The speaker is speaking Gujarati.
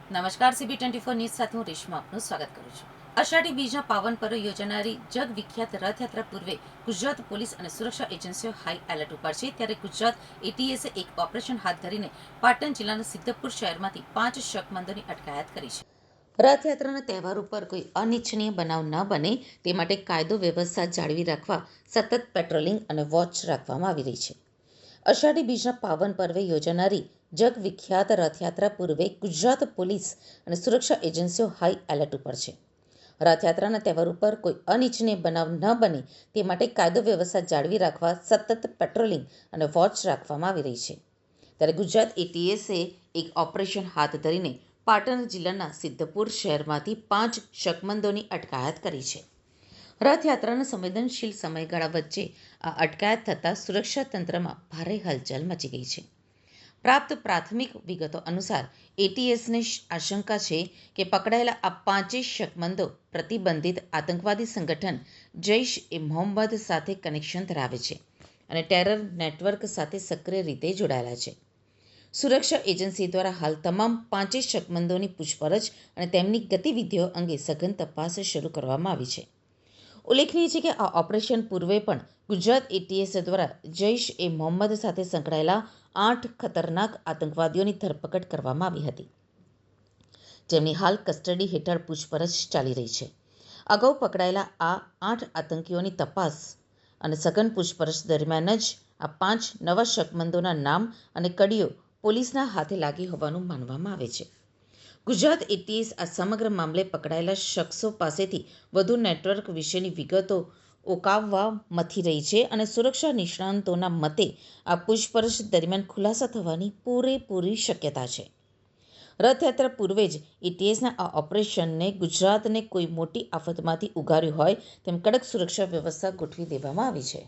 નમસ્કાર, CB24 ન્યૂઝ સાથે હું રેશમા આપનું સ્વાગત કરું છું. અષાઢી બીજના પાવન પર્વે યોજાનારી જગ વિખ્યાત રથયાત્રા પૂર્વે ગુજરાત પોલીસ અને સુરક્ષા એજન્સીઓ હાઈ એલર્ટ ઉપર છે. ત્યારે ગુજરાત એટીએસે એક ઓપરેશન હાથ ધરીને પાટણ જિલ્લાના સિદ્ધપુર શહેરમાંથી 5 શકમંદોની અટકાયત કરી છે. રથયાત્રાના તહેવાર ઉપર કોઈ અનિચ્છનીય બનાવ ન બને તે માટે કાયદો વ્યવસ્થા જાળવી રાખવા સતત પેટ્રોલિંગ અને વોચ રાખવામાં આવી રહી છે. અષાઢી બીજના પાવન પર્વે યોજાનારી જગ વિખ્યાત રથયાત્રા પૂર્વે ગુજરાત પોલીસ અને સુરક્ષા એજન્સીઓ હાઈ એલર્ટ ઉપર છે. રથયાત્રાના તહેવાર ઉપર કોઈ અનિચ્છનીય બનાવ ન બને તે માટે કાયદો વ્યવસ્થા જાળવી રાખવા સતત પેટ્રોલિંગ અને વોચ રાખવામાં આવી રહી છે. ત્યારે ગુજરાત એટીએસે એક ઓપરેશન હાથ ધરીને પાટણ જિલ્લાના સિદ્ધપુર શહેરમાંથી 5 શકમંદોની અટકાયત કરી છે. રથયાત્રાના સંવેદનશીલ સમયગાળા વચ્ચે આ અટકાયત થતાં સુરક્ષા તંત્રમાં ભારે હલચલ મચી ગઈ છે. પ્રાપ્ત પ્રાથમિક વિગતો અનુસાર એટીએસને આશંકા છે કે પકડાયેલા આ 5 શકમંદો પ્રતિબંધિત આતંકવાદી સંગઠન જૈશ એ મોહમ્મદ સાથે કનેક્શન ધરાવે છે અને ટેરર નેટવર્ક સાથે સક્રિય રીતે જોડાયેલા છે. સુરક્ષા એજન્સી દ્વારા હાલ તમામ 5 શકમંદોની પૂછપરછ અને તેમની ગતિવિધિઓ અંગે સઘન તપાસ શરૂ કરવામાં આવી છે. ઉલ્લેખનીય છે કે આ ઓપરેશન પૂર્વે પણ ગુજરાત એટીએસ દ્વારા જૈશ એ મોહમ્મદ સાથે સંકળાયેલા 8 ખતરનાક આતંકવાદીઓની ધરપકડ કરવામાં આવી હતી, જેમની હાલ કસ્ટડી હેઠળ પૂછપરછ ચાલી રહી છે. અગાઉ પકડાયેલા આ 8 આતંકીઓની તપાસ અને સઘન પૂછપરછ દરમિયાન જ આ 5 નવા શકમંદોના નામ અને કડીઓ પોલીસના હાથે લાગી હોવાનું માનવામાં આવે છે. ગુજરાત એટીએસ આ સમગ્ર મામલે પકડાયેલા શખ્સો પાસેથી વધુ નેટવર્ક વિશેની વિગતો ઓકાવવા મથી રહી છે અને સુરક્ષા નિષ્ણાતોના મતે આ પૂછપરછ દરમિયાન ખુલાસા થવાની પૂરેપૂરી શક્યતા છે. રથયાત્રા પૂર્વે જ એટીએસના આ ઓપરેશનને ગુજરાતને કોઈ મોટી આફતમાંથી ઉગાર્યું હોય તેમ કડક સુરક્ષા વ્યવસ્થા ગોઠવી દેવામાં આવી છે.